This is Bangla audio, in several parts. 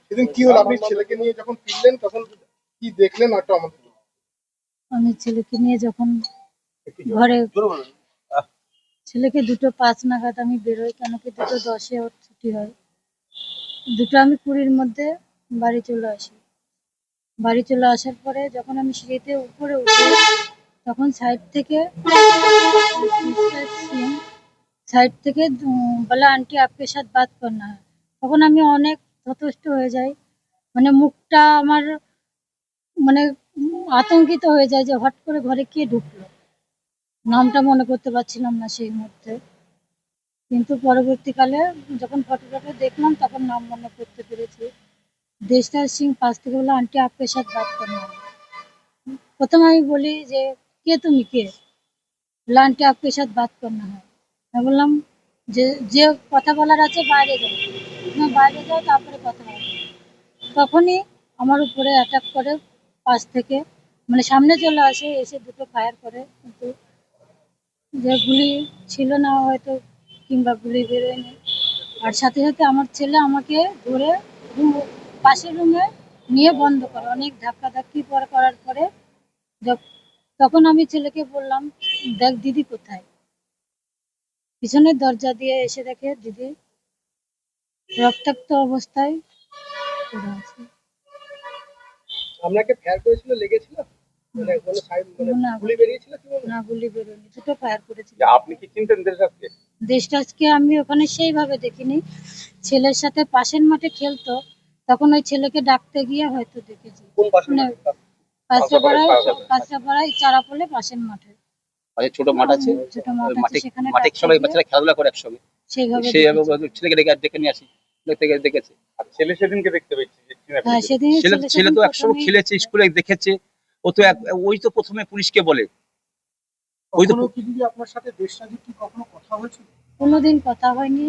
সেদিন কি হলো, আপনি ছেলেকে নিয়ে যখন ফিরলেন তখন কি দেখলেন একটা আমাদের আমি ছেলেকে নিয়ে যখন ঘরে ছেলেকে 2:05 নাগাদ আমি বেরোই, কেন কি 2:10-এ ওর ছুটি হয়। 2:20 মধ্যে বাড়ি চলে আসি। বাড়ি চলে আসার পরে যখন আমি সিঁড়িতে উপরে উঠি, তখন সাইড থেকে বলে, আন্টি আপকে সাথ বাত করনা है। তখন আমি অনেক হতষ্ট হয়ে যাই, মানে মুখটা আমার মানে আতঙ্কিত হয়ে যায় যে হট করে ঘরে কে ঢুকলো। নামটা মনে করতে পারছিলাম না সেই মুহূর্তে, কিন্তু পরবর্তীকালে যখন ফটোটাকে দেখলাম তখন নাম মনে করতে পেরেছি। দেশরাজ সিং পাশ থেকে বললো, আন্টি আপকে সাথ বাত করনা है। প্রথমে আমি বলি যে কে তুমি, কে? বললো, আন্টি আপকে সাথ বাত করনা है। আমি বললাম যে যে কথা বলার আছে বাইরে যাও, তুমি বাইরে যাও, তারপরে কথা হবে। তখনই আমার উপরে অ্যাটাক করে পাশ থেকে, মানে সামনে চলে আসে, এসে দুটো ফায়ার করে, কিন্তু যে গুলি ছিল না হয়তো, কিংবা গুলি বেরোয়নি। আর সাথে সাথে আমার ছেলে আমাকে ধরে পাশের রুমে নিয়ে বন্ধ করে, অনেক ধাক্কাধাক্কি করার পরে তখন আমি ছেলেকে বললাম, দেখ দিদি কোথায়। পিছনের দরজা দিয়ে এসে দেখে দিদি রক্তাক্ত অবস্থায় পড়ে আছে। আপনাকে ফায়ার করেছিল, লেগেছিল মানে কোনো সাইড না, গুলি বেরিয়েছিল কি বলবো? না, গুলি বেরোয়নি, দুটো ফায়ার করেছিল। আপনি কি চিনতেন দেশরাজকে? দেশরাজকে আমি ওখানে সেইভাবে দেখিনি, ছেলের সাথে পাশের মাঠে খেলতো, তখন ওই ছেলেকে ডাকতে গিয়ে হয়তো দেখেছি। কোন পাশে? মানে কাঁচরাপাড়ায় চারাপোলে পাশের মাঠে ছোট মাঠ আছে, ছোট মাঠ আছে, মাঠে সেখানে মাঠে ডাকতে সবাই গিয়ে বাচ্চারা খেলাধুলা করে একসঙ্গে, সেইভাবে সেইভাবে দেখেছি। ছেলেকে ডেকে নিয়ে আসি, দেখেছে। আর ছেলে সেদিনকে দেখতে পেয়েছি যে হ্যাঁ, সেদিন ছেলে তো একসঙ্গে খেলেছে, স্কুলে দেখেছে। ও তো ওই তো প্রথমে পুলিশকে বলে। ওই তো কি দিদি আপনার সাথে দেশরাজের কি কখনো কথা হয়েছিল? কোনোদিন কথা হয়নি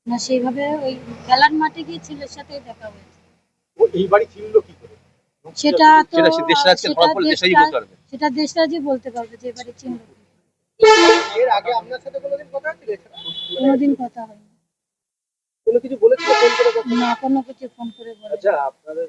না, সেইভাবে ওই খেলার মাঠে গিয়ে ছেলের সাথে দেখা হয়েছে। ও এই বাড়ি চিনলো কি করে? সেটা তো দেশরাজকে ধরা পড়লে দেশরাজই বলতে পারবে। সেটা দেশরাজই বলতে পারবে যে এবারে চিনল। এর আগে আপনার সাথে কোনোদিন কথা হয়েছিল? কোনোদিন কথা হয়নি। কোনো কিছু বলেছিল ফোন করে? না, কোনো কিছু ফোন করে বলে। আচ্ছা, আপনাদের